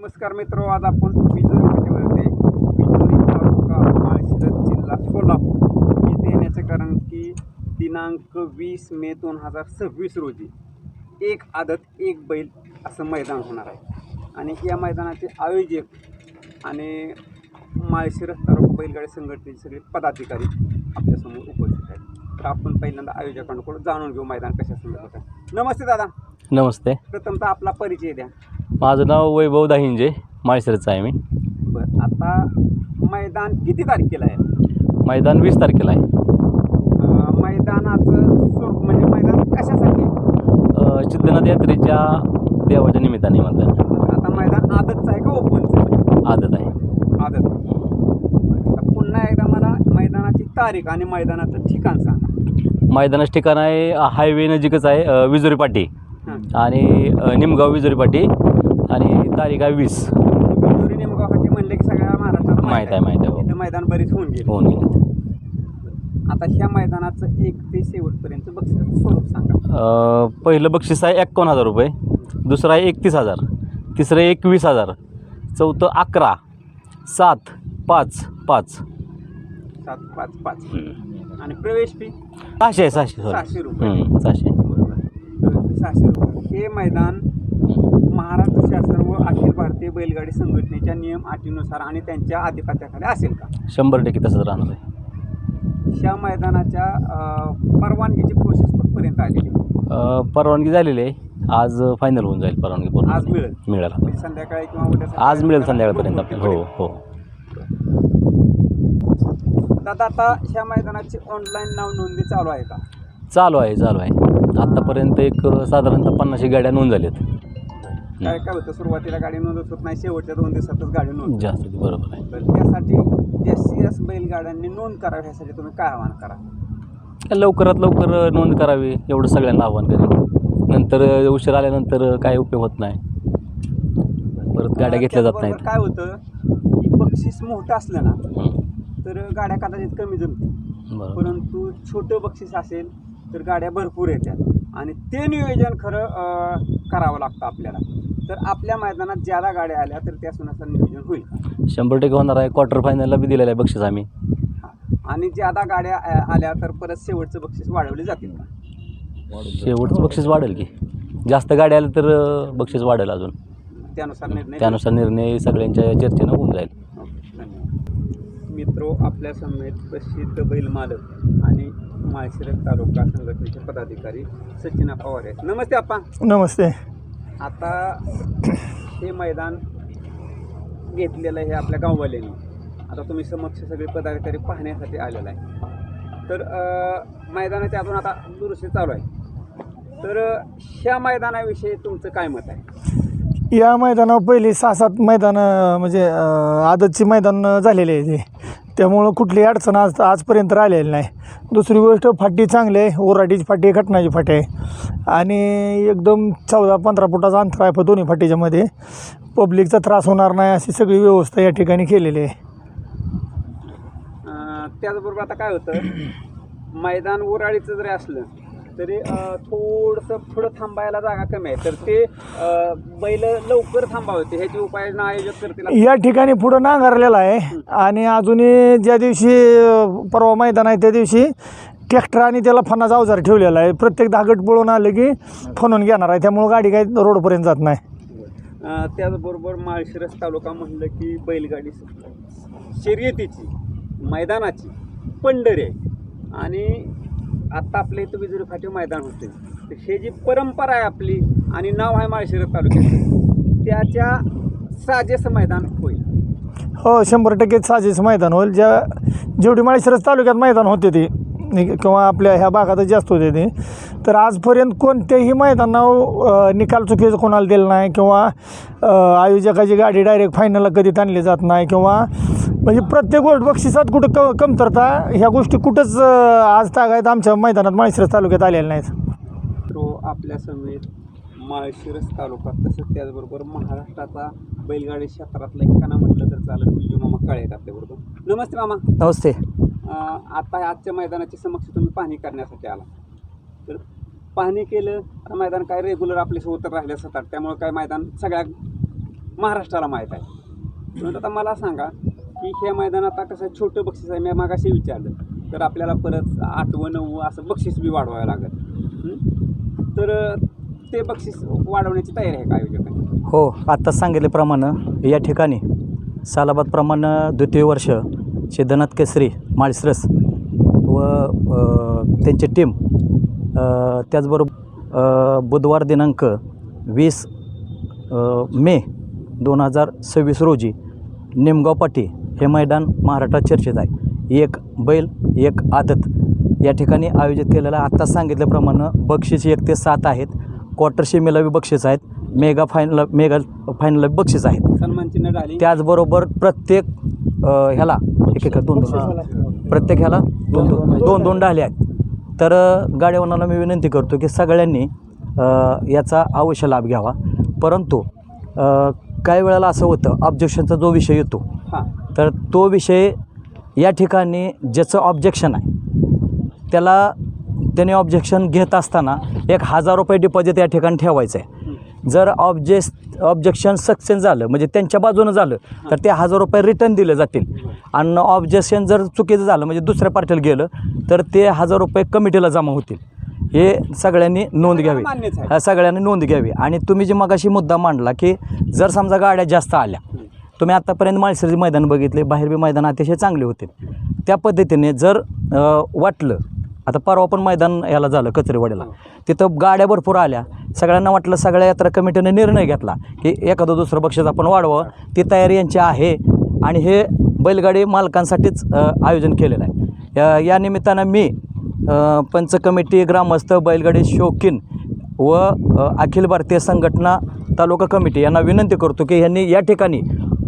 नमस्कार मित्रो, आज आपण बिजोरी फाट्यावरती बिजोरी तालुका माळशिरस जिल्हा सोलापूर येथे येण्याचे कारण की दिनांक 20 मे 2026 रोजी एक आदत एक बैल असं मैदान होणार आहे आणि या मैदानाचे आयोजक आणि माळशिरस तालुका बैलगाडी संघटनेचे सगळे पदाधिकारी आपल्यासमोर उपस्थित आहेत. तर आपण पहिल्यांदा आयोजकांकडून जाणून घेऊ मैदान कशा संदर्भात आहे. नमस्ते दादा. नमस्ते. प्रथमतः आपला परिचय द्या. माझं नाव वैभव दाहिंजे, माळशिरसचा आहे मी. बरं, आता मैदान किती तारखेला आहे? मैदान 20 तारखेला आहे. मैदानाचं स्वरूप म्हणजे मैदान कशासाठी? सिद्धनाथ यात्रेच्या देवाच्या निमित्ताने म्हणतात. आता मैदान आदतचं आहे का ओपनचं? आदत आहे. आदत. आता पुन्हा एकदा मला मैदानाची तारीख आणि मैदानाचं ठिकाण सांगा. मैदानाचं ठिकाण आहे हायवे नजीकच आहे, विजोरी पाटी आणि निमगाव विजोरी पाटी आणि तारीख आहे 20. बिजोरी निमगावसाठी म्हणले की सगळ्या महाराष्ट्राला माहीत आहे. इथं मैदान बरीच होऊन गेले. आता ह्या मैदानाचं 1 ते शेवटपर्यंत बक्षीस स्वरूप सांगा. पहिलं बक्षीस आहे 51,000 रुपये, दुसरं आहे 31,000, तिसरं आहे 21,000, चौथं 11, 7, 5, 5, 7, 5, 5 आणि प्रवेश फी 600 600 रुपये. 600. 600 रुपये. हे मैदान महाराष्ट्र शासन व अखिल भारतीय बैलगाडी संघटनेच्या नियम अटीनुसार आणि त्यांच्या आधिपत्याखाली असेल का? 100% तसंच राहणार आहे. ह्या मैदानाच्या परवानगीची प्रोसेस कुठपर्यंत आलेली? परवानगी झालेली आहे. आज फायनल होऊन जाईल परवानगी पूर्ण. आज मिळेल? मिळेल. म्हणजे संध्याकाळी किंवा उद्या आज मिळेल संध्याकाळपर्यंत आपल्याला. हो हो. दादा, आता ह्या मैदानाची ऑनलाईन नाव नोंदणी चालू आहे का? चालू आहे. आत्तापर्यंत एक साधारणतः 50 गाड्या नोंद झाल्यात. काय होतं, सुरुवातीला गाडी नोंदत होत नाही, शेवटच्या 2 दिवसातच गाडी नोंद जास्त बरोबर आहे. तर त्यासाठी जास्तीत बैलगाड्यांनी नोंद करावी, ह्यासाठी तुम्ही काय आवाहन करा? लवकरात लवकर नोंद करावी एवढं सगळ्यांना आव्हान करेन. नंतर उशीर आल्यानंतर काय उपयोग होत नाही, परत गाड्या घेतल्या जात नाहीत. काय होतं की बक्षीस मोठं असलं ना तर गाड्या कदाचित कमी जमतील, परंतु छोटं बक्षीस असेल तर गाड्या भरपूर येतात आणि ते नियोजन खरं करावं लागतं आपल्याला. तर आपल्या मैदानात ज्यादा गाड्या आल्या तर त्यानुसार नियोजन होईल का? 100% होणार आहे. क्वार्टर फायनलला बी दिलेलं आहे बक्षीस आम्ही. आणि ज्यादा गाड्या आल्या तर परत शेवटचं बक्षीस वाढवले जातील का? शेवटचं बक्षीस वाढेल की, जास्त गाड्या आल्या तर बक्षीस वाढेल अजून. त्यानुसार निर्णय सगळ्यांच्या चर्चेनं होऊन जाईल. मित्रो, आपल्या समेत प्रसिद्ध बैल मालक आणि माळशिरस तालुका संघटनेचे पदाधिकारी सचिन पवार आहेत. नमस्ते आप्पा. नमस्ते. आता हे मैदान घेतलेलं आहे आपल्या गाववाल्यांनी. आता तुम्ही समक्ष सगळे पदाधिकारी पाहण्यासाठी आलेला आहे. तर मैदानाच्या अजून आता दुरुस्ती चालू आहे. तर ह्या मैदानाविषयी तुमचं काय मत आहे? या मैदानावर पहिली 6-7 मैदानं म्हणजे आदतची मैदान झालेले आहे ते, त्यामुळं कुठली अडचण आजपर्यंत राहिलेली नाही. दुसरी गोष्ट, फाटी चांगली आहे. ओराटीची फाटी आहे, खटणाची फाटी आहे आणि एकदम 14-15 फुटाचा अंतर आहे दोन्ही फाटीच्यामध्ये. पब्लिकचा त्रास होणार नाही अशी सगळी व्यवस्था या ठिकाणी केलेली आहे. त्याचबरोबर आता काय होतं, मैदान ओराळीचं जरी असलं तरी थोडंसं पुढं थांबायला जागा कमी आहे, तर ते बैल लवकर थांबावते ह्याची उपाययोजना आयोजक करतील. या ठिकाणी पुढं नांगरलेलं आहे आणि अजूनही ज्या दिवशी परवा मैदान आहे त्या दिवशी ट्रॅक्टर आणि त्याला फणाचा अवजार ठेवलेला आहे. प्रत्येक धागट पळून आलं की फणून घेणार आहे, त्यामुळं गाडी काही रोडपर्यंत जात नाही. त्याचबरोबर माळशिरस तालुका म्हणलं की बैलगाडी शर्यतीची मैदानाची पंढरी आहे आणि आत्ता आपल्या इथं बिजोरी फाटी मैदान होते. तर हे जी परंपरा आहे आपली आणि नाव आहे माळशिरस तालुक्यात, त्याच्या साजेसं मैदान होईल. हो, 100% साजेसं मैदान होईल. जेवढी माळशिरस तालुक्यात मैदान होते ते किंवा आपल्या ह्या भागातच जास्त होते ते, तर आजपर्यंत कोणत्याही मैदानावर निकाल चुकीचं कोणाला दिलं नाही किंवा आयोजकाची गाडी डायरेक्ट फायनलला कधी ताणली जात नाही किंवा म्हणजे प्रत्येक गोष्ट बक्षिसात कुठं कमतरता ह्या गोष्टी कुठंच आज तागायत आमच्या मैदानात माळशिरस तालुक्यात आलेल्या नाहीत. तो आपल्या समेत माळशिरस तालुका तसंच त्याचबरोबर महाराष्ट्राचा बैलगाडी क्षेत्रातला एकाना म्हटलं तर चालत विजू मामा काळे आहेत आपल्याबरोबर. नमस्ते मामा. नमस्ते. आता आजच्या मैदानाची समक्ष तुम्ही पाहणी करण्यासाठी आला, तर पाहणी केलं. आता मैदान काय रेग्युलर आपल्यासोबत राहिलं 7-8, त्यामुळे काय मैदान सगळ्या महाराष्ट्राला माहीत आहे. म्हणून आता मला सांगा की ह्या मैदानात आता कसं छोटं बक्षीस आहे, मी मागाशी विचारलं तर आपल्याला परत 8व 9व असं बक्षीस बी वाढवावं लागेल. तर ते बक्षीस वाढवण्याची तयारी आहे का आयोजकांची? हो, आत्ताच सांगितल्याप्रमाणे या ठिकाणी सालाबादप्रमाणे द्वितीय वर्ष सिद्धनाथ केसरी माळशिरस व त्यांची टीम त्याचबरोबर बुधवार दिनांक 20 मे 2026 रोजी निमगाव पाटी हे मैदान महाराष्ट्रात चर्चेत आहे. एक बैल एक आदत या ठिकाणी आयोजित केलेलं आहे. आत्ताच सांगितल्याप्रमाणे बक्षीस 1 ते 7 आहेत. क्वार्टर सेमीला बी बक्षीस आहेत, मेगा फायनल बक्षीस आहेत. सन्मान चिन्ह झाली. त्याचबरोबर प्रत्येक ह्याला एक दोन प्रत्येक ह्याला दोन ढाले आहेत. तर गाड्यावानाला मी विनंती करतो की सगळ्यांनी याचा अवश्य लाभ घ्यावा. परंतु काही वेळेला असं होतं, ऑब्जेक्शनचा जो विषय येतो हां, तर तो विषय या ठिकाणी ज्याचं ऑब्जेक्शन आहे त्याने ऑब्जेक्शन घेत असताना 1000 रुपये डिपॉझिट या ठिकाणी ठेवायचं आहे. जर ऑब्जेक्शन सक्सेस झालं म्हणजे त्यांच्या बाजूनं झालं तर ते 1000 रुपये रिटर्न दिले जातील. आणि ऑब्जेक्शन जर चुकीचं झालं म्हणजे दुसऱ्या पार्टीला गेलं तर ते 1000 रुपये कमिटीला जमा होतील. हे सगळ्यांनी नोंद घ्यावी, मान्यच आहे. सगळ्यांनी नोंद घ्यावी. आणि तुम्ही जी मगाशी मुद्दा मांडला की जर समजा गाड्या जास्त आल्या, तुम्ही आत्तापर्यंत माळशिरस मैदान बघितले, बाहेर बी मैदान अतिशय चांगले होते. त्या पद्धतीने जर वाटलं, आता परवा पण मैदान याला झालं कचरेवाड्याला, तिथं गाड्या भरपूर आल्या, सगळ्यांना वाटलं, सगळ्या यात्रा कमिटीने निर्णय घेतला की एखादं दुसरं बक्षीस आपण वाढवावं. ती तयारी यांची आहे आणि हे बैलगाडी मालकांसाठीच आयोजन केलेलं आहे. या निमित्तानं मी पंच कमिटी, ग्रामस्थ, बैलगाडी शौकीन व अखिल भारतीय संघटना तालुका कमिटी यांना विनंती करतो की यांनी या ठिकाणी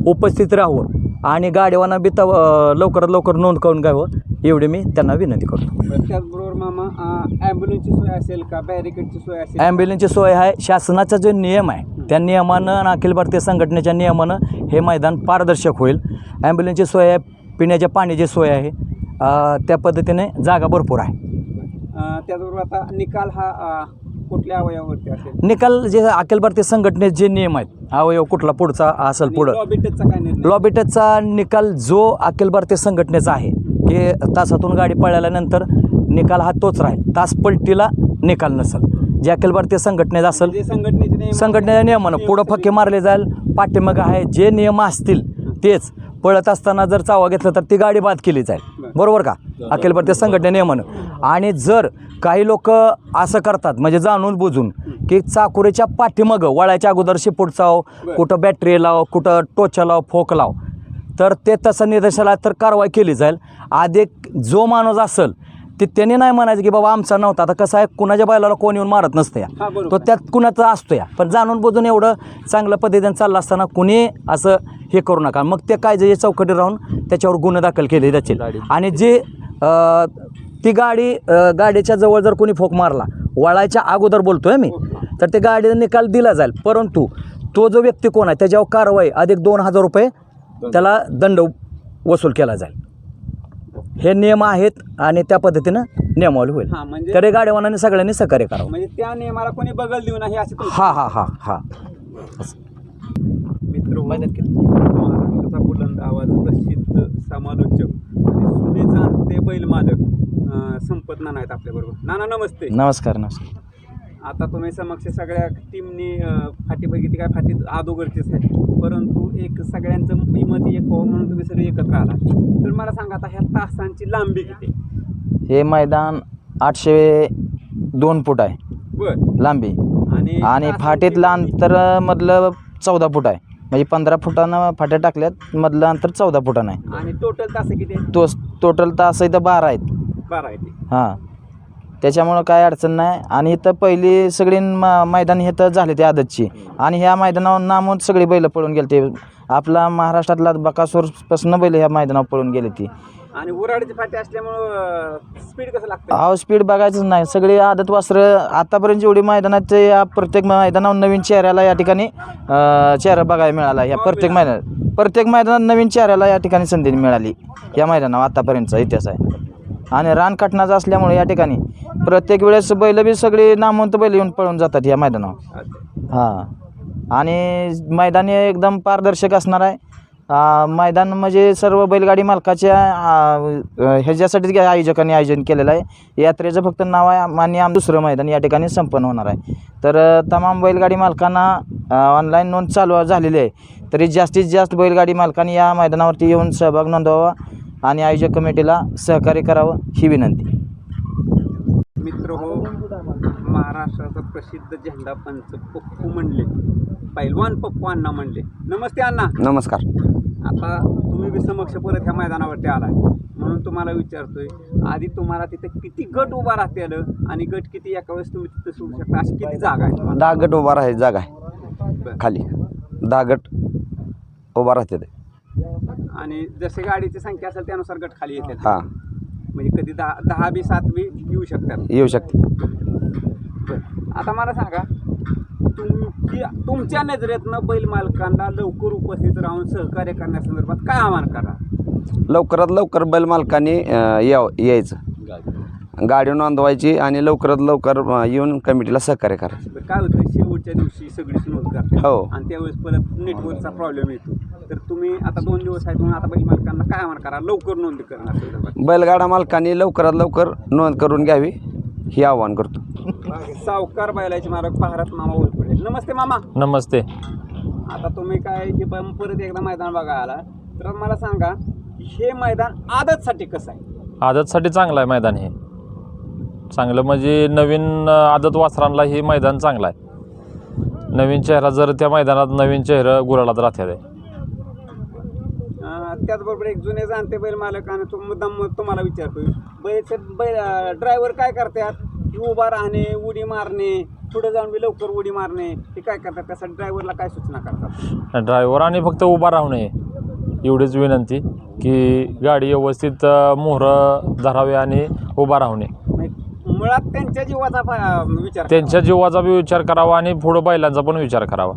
उपस्थित राहावं आणि गाडीवाना बी लवकरात लवकर नोंद करून घ्यावं, एवढी मी त्यांना विनंती करतो. त्याचबरोबर मामा, ॲम्ब्युलन्सची सोय असेल का, बॅरिकेडची सोय असेल? ॲम्ब्युलन्सची सोय आहे. शासनाचा जो नियम आहे त्या नियमानं आणि अखिल भारतीय संघटनेच्या नियमानं हे मैदान पारदर्शक होईल. ॲम्ब्युलन्सची सोय आहे, पिण्याच्या पाण्याची सोय आहे, त्या पद्धतीने जागा भरपूर आहे. त्याचबरोबर आता निकाल हा कुठल्या अवयवावरती असेल? निकाल जे अखिल भारतीय संघटनेचे जे नियम आहेत, अवयव कुठला पुढचा असेल पुढं, लॉबी टचचा काय निर्णय? लॉबी टचचा निकाल जो अखिल भारतीय संघटनेचा आहे की तासातून गाडी पळाल्यानंतर निकाल हा तोच राहील. तास पलटीला निकाल नसेल. जे अखिल भारतीय संघटनेचा असेल, जे संघटनेचे नियम, संघटनेच्या नियमानं पुढं फक्के मारले जाईल, पाठीमागं आहे जे नियम असतील तेच. पळत असताना जर चावा घेतला तर ती गाडी बाद केली जाईल, बरोबर का, अखिल भारतीय संघटने नियमानं. आणि जर काही लोक असं करतात म्हणजे जाणून बुजून की चाकुरीच्या पाठीमागं वळायच्या अगोदर शिपूट चाव, कुठं बॅटरी लाव, कुठं टोचा लाव, फोक लाव, तर ते तसं निदर्शनाला तर कारवाई केली जाईल. आधी जो माणूस असेल ते त्याने नाही म्हणायचं की बाबा आमचा नव्हता. आता कसं आहे, कुणाच्या बैलाला कोण येऊन मारत नसतं या, तो त्यात कुणाचा असतो या. पण जाणून बुजून एवढं चांगल्या पद्धतीने चाललं असताना कुणी असं हे करू नका. मग ते कायद्याची चौकटी राहून त्याच्यावर गुन्हे दाखल केले जातील. आणि जे ती गाडीच्या जवळ जर कोणी फोक मारला, वळायच्या अगोदर बोलतोय मी, तर ते गाडीचा निकाल दिला जाईल. परंतु तो जो व्यक्ती कोण आहे त्याच्यावर कारवाई अधिक 2000 रुपये त्याला दंड वसूल केला जाईल. हे नियम आहेत आणि त्या पद्धतीनं नियमावली होईल. म्हणजे तरी गाडीवानाने सगळ्यांनी सहकार्य करावं. म्हणजे त्या नियमाला कोणी बगल देऊ नये असे हा मित्र, महाराष्ट्राचा बुलंद आवाज, प्रसिद्ध समालोचक आणि सोने जाणते बैल मालक संपत नाना आहेत आपल्याबरोबर. नाना नमस्ते. नमस्कार. आता तुम्ही समक्ष सगळ्या टीमनी फाटी बघितली, काय फाटी अगोदरचीच आहे, परंतु एक सगळ्यांचं मत एक व्हावं म्हणून तुम्ही सगळे एकत्र आला. तर मला सांगा आता ह्या तासांची लांबी किती? हे मैदान 802 फूट आहे बर. लांबी आणि तासांची फाटीतलं अंतर मधलं 14 फूट आहे. म्हणजे 15 फुटानं फाट्या टाकल्यात, मधलं अंतर 14 फुटानं आहे. आणि टोटल तास किती आहे? टोटल तास इथं 12 आहेत. 12 आहे. हां, त्याच्यामुळं काय अडचण नाही. आणि इथं पहिली सगळी मैदान हे तर झाले ते आदतची, आणि ह्या मैदानावर नामून सगळी बैलं पळून गेले. ते आपला महाराष्ट्रातला बकासूरपासून बैल ह्या मैदानावर पळून गेले ती. आणि उराडीची फाटी असल्यामुळं स्पीड कसं लागतं? अहो, स्पीड बघायचंच नाही. सगळी आदत वासरं आतापर्यंत जेवढी मैदानात ते या प्रत्येक मैदानावर नवीन चेहऱ्याला या ठिकाणी चेहरा बघायला मिळाला. या प्रत्येक मैदानात नवीन चेहऱ्याला या ठिकाणी संधी मिळाली. या मैदानावर आतापर्यंतचा इतिहास आहे. आणि रान काटणाचं असल्यामुळे या ठिकाणी प्रत्येक वेळेस बैल बी सगळी नामवंत बैल येऊन पळून जातात या मैदानावर. हां, आणि मैदान हे एकदम पारदर्शक असणार आहे. मैदान म्हणजे सर्व बैलगाडी मालकाच्या ह्याच्यासाठीच आयोजकांनी आयोजन केलेलं आहे. यात्रेचं फक्त नाव आहे आणि दुसरं मैदान या ठिकाणी संपन्न होणार आहे. तर तमाम बैलगाडी मालकांना ऑनलाईन नोंद चालू झालेली आहे. तरी जास्तीत जास्त बैलगाडी मालकांनी या मैदानावरती येऊन सहभाग नोंदवावा आणि आयोजक कमिटीला सहकार्य करावं ही विनंती. मित्र हो, महाराष्ट्राचा प्रसिद्ध झेंडापंच पप्पू म्हणले, पैलवान पप्पू अण्णा म्हणले. नमस्ते अण्णा. नमस्कार. आता तुम्ही बी समक्ष परत ह्या मैदानावरती आलाय म्हणून तुम्हाला विचारतोय, आधी तुम्हाला तिथे किती गट उभा राहतील आणि गट किती एका वेळेस तुम्ही तिथे सोडू शकता, अशी किती जागा आहे तुम्हाला? 10 गट उभा राहायची जागा आहे खाली. 10 गट उभा राहते ते. आणि जसे गाडीची संख्या असेल त्यानुसार गट खाली येते. हां, म्हणजे कधी 10 बी 7 बी येऊ शकतात. येऊ शकते. बरं. आता मला सांगा, तुमच्या नजरेतनं बैल मालकांना लवकर उपस्थित राहून सहकार्य करण्यासंदर्भात काय आव्हान करा? लवकरात लवकर बैल मालकांनी यायचं, गाडी नोंदवायची आणि लवकरात लवकर येऊन कमिटीला सहकार्य करायचं. काय होतं, शेवटच्या दिवशी सगळीच नोंद करते हो. आणि त्यावेळेस परत नेटवर्कचा प्रॉब्लेम येतो. तर तुम्ही आता 2 दिवस आहेत म्हणून आता बैल मालकांना काय आव्हान करा लवकर नोंद करण्यासंदर्भात? बैलगाडा मालकांनी लवकरात लवकर नोंद करून घ्यावी हे आव्हान करतो. सावकार बैलाचे मालक भारत मामा ओळखले. नमस्ते मामा. नमस्ते. आता तुम्ही काय हे परत एकदा मैदान बघायला आला, तर मला सांगा हे मैदान आदतसाठी कसं आहे? आदतसाठी चांगलं आहे मैदान हे. चांगलं म्हणजे नवीन आदत वासरांना हे मैदान चांगलं आहे. नवीन चेहरा जर त्या मैदानात नवीन चेहरा गुलालात राहते. त्याचबरोबर एक जुने जाणते बैल मालक आणि तो मुद्दाम तुम्हाला विचारतोय, बैल ड्रायव्हर काय करतात? उभा राहणे, उडी मारणे, पुढे जाऊन बी लवकर उडी मारणे, हे काय करतात? त्यासाठी ड्रायव्हरला काय सूचना करतात? ड्रायव्हर आणि फक्त उभा राहू नये एवढीच विनंती, की गाडी व्यवस्थित मोहरं धरावे आणि उभा राहू नये. मुळात त्यांच्या जीवाचा विचार त्यांच्या जीवाचा बी विचार करावा आणि पुढं बैलांचा पण विचार करावा.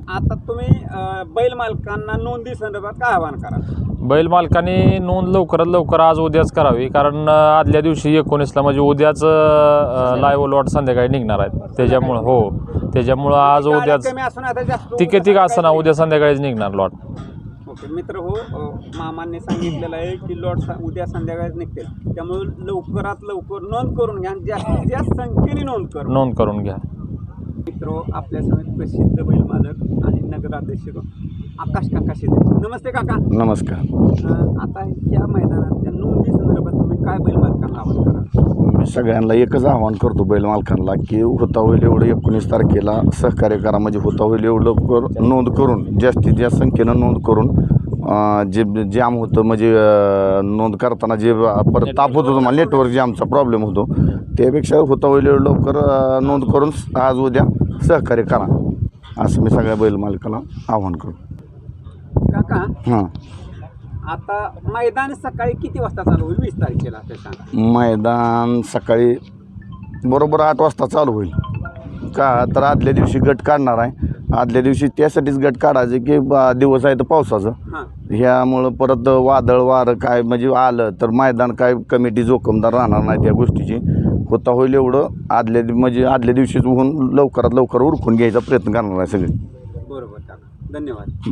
आता तुम्ही बैल मालकांना नोंदी संदर्भात काय आवाहन करा? बैल मालकांनी नोंद लवकरात लवकर आज उद्याच करावी, कारण आदल्या दिवशी 19ला म्हणजे उद्याच लाईव्ह लॉट संध्याकाळी निघणार आहेत. त्याच्यामुळं त्याच्यामुळं आज उद्याच कमी असून आता जास्त किती का असं ना उद्या संध्याकाळीच निघणार लॉट. ओके मित्र हो, मामांनी सांगितलेलं आहे की लॉट उद्या संध्याकाळीच निघतील, त्यामुळे लवकरात लवकर नोंद करून घ्या, जास्तीत जास्त संख्येने नोंद करून घ्या. मित्र आपल्या समेत प्रसिद्ध बैल मालक आणि नगराध्यक्ष आकाश काका शिंदे. नमस्ते काका. नमस्कार. आता या मैदानात नोंदी संदर्भात तुम्ही काय बैल मालकांना आवाहन करा? मी सगळ्यांना एकच आवाहन करतो बैल मालकांना की होता होईल एवढं 19 तारखेला सहकार्य करा. म्हणजे होता होईल एवढं नोंद करून, जास्तीत जास्त संख्येनं नोंद करून, जे जाम होतं म्हणजे नोंद करताना जे परत ताप होत होतो, मला नेटवर्क जामचा प्रॉब्लेम होतो, त्यापेक्षा होता होईल एवढं लवकर नोंद करून आज उद्या सहकार्य करा असं मी सगळ्या बैल मालकाला आवाहन करतो. काका हां, आता मैदान सकाळी किती वाजता चालू होईल 20 तारखेला ते सांगा? मैदान सकाळी बरोबर 8 वाजता चालू होईल. का तर आदल्या दिवशी गट काढणार आहे. आदल्या दिवशी त्यासाठीच गट काढायचे की दिवस आहे तर पावसाचं, हां ह्यामुळं परत वादळ वारं काय म्हणजे आलं तर मैदान काय कमिटी जोखमदार राहणार नाही त्या गोष्टीची. होता होईल एवढं आदल्या दिवशीच होऊन लवकरात लवकर उरकून घ्यायचा प्रयत्न करणार आहे सगळे. बरोबर काका, धन्यवाद.